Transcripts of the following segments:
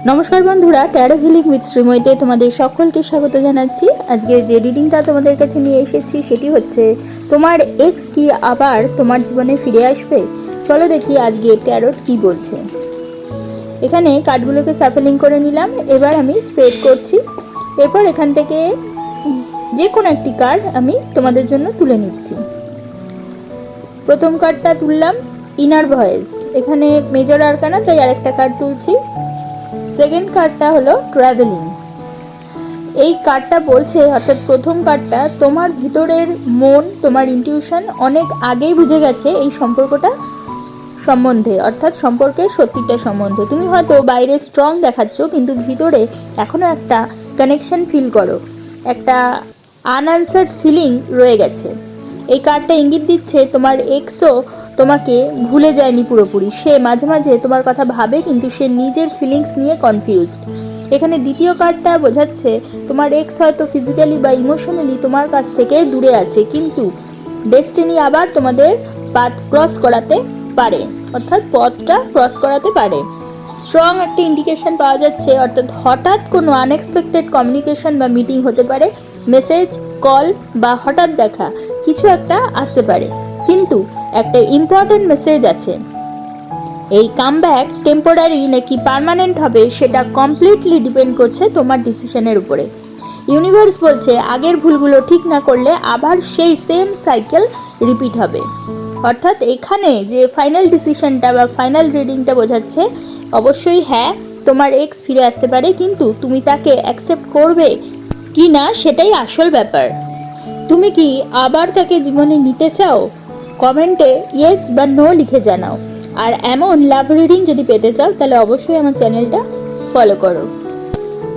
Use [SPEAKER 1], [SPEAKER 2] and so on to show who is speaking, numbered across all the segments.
[SPEAKER 1] নমস্কার বন্ধুরা, taro healing with শ্রীময়ীতে তোমাদের সকলকে স্বাগত জানাচ্ছি। আজকে যে রিডিংটা তোমাদের কাছে নিয়ে এসেছি সেটি হচ্ছে তোমার এক্স কি আবার তোমার জীবনে ফিরে আসবে। চলো দেখি আজকে ট্যারোট কি বলছে। এখানে কার্ডগুলোকে সাফেলিং করে নিলাম, এবার আমি স্প্রেড করছি। এরপর এখান থেকে যে কোনো একটি কার্ড আমি তোমাদের জন্য তুলে নিচ্ছি। প্রথম কার্ডটা তুললাম ইনার ভয়েস, এখানে মেজর আরকানা, তাই আরেকটা কার্ড তুলছি। সেকেন্ড কার্ডটা হলো ট্রাভেলিং। এই কার্ডটা বলছে, অর্থাৎ প্রথম কার্ডটা, তোমার ভিতরের মন, তোমার ইনটিউশন অনেক আগেই বুঝে গেছে এই সম্পর্কটা সম্বন্ধে, অর্থাৎ সম্পর্কের সত্যিটা সম্বন্ধে। তুমি হয়তো বাইরে স্ট্রং দেখাচ্ছ, কিন্তু ভিতরে এখনো একটা কানেকশন ফিল করো, একটা আনআনসার্ড ফিলিং রয়ে গেছে। এই কার্ডটা ইঙ্গিত দিচ্ছে তোমার এক্সও তোমাকে ভুলে যায়নি পুরোপুরি। সে মাঝে মাঝে তোমার কথা ভাবে, কিন্তু সে নিজের ফিলিংস নিয়ে কনফিউজড। এখানে দ্বিতীয় কার্ডটা বোঝাচ্ছে তোমার এক্স হয়তো ফিজিক্যালি বা ইমোশনালি তোমার কাছ থেকে দূরে আছে, কিন্তু ডেস্টিনি আবার তোমাদের পাথ ক্রস করাতে পারে, অর্থাৎ পথটা ক্রস করাতে পারে। স্ট্রং একটা ইন্ডিকেশন পাওয়া যাচ্ছে, অর্থাৎ হঠাৎ কোনো আনএক্সপেক্টেড কমিউনিকেশন বা মিটিং হতে পারে, মেসেজ, কল বা হঠাৎ দেখা কিছু একটা আসতে পারে। কিন্তু একটা ইম্পর্টেন্ট মেসেজ আছে, এই কামব্যাক টেম্পোরারি নাকি পার্মানেন্ট হবে সেটা কমপ্লিটলি ডিপেন্ড করছে তোমার ডিসিশনের উপরে। ইউনিভার্স বলছে আগের ভুলগুলো ঠিক না করলে আবার সেই সেম সাইকেল রিপিট হবে। অর্থাৎ এখানে যে ফাইনাল ডিসিশনটা বা ফাইনাল রিডিংটা বোঝাচ্ছে, অবশ্যই হ্যাঁ, তোমার এক্স ফিরে আসতে পারে, কিন্তু তুমি তাকে অ্যাকসেপ্ট করবে কি না সেটাই আসল ব্যাপার। তুমি কি আবার তাকে জীবনে নিতে চাও? কমেন্টে ইয়েস বা নো লিখে জানাও। আর এমন লাভ রিডিং যদি পেতে চাও তাহলে অবশ্যই আমার চ্যানেলটা ফলো করো।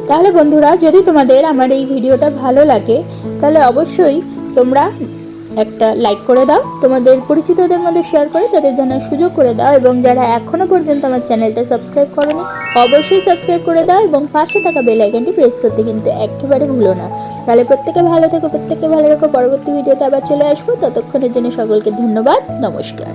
[SPEAKER 1] তাহলে বন্ধুরা, যদি তোমাদের আমার এই ভিডিওটা ভালো লাগে তাহলে অবশ্যই তোমরা একটা লাইক করে দাও, তোমাদের পরিচিতদের মধ্যে শেয়ার করে তাদের জানার সুযোগ করে দাও, এবং যারা এখনো পর্যন্ত আমার চ্যানেলটা সাবস্ক্রাইব করোনি অবশ্যই সাবস্ক্রাইব করে দাও, এবং পাশে থাকা বেল আইকনটি প্রেস করতে কিন্তু একেবারে ভুলো না। তাহলে প্রত্যেকে ভালো থেকো, প্রত্যেককে ভালো রেখো। পরবর্তী ভিডিওতে আবার চলে আসবো, ততক্ষণের জন্য সকলকে ধন্যবাদ, নমস্কার।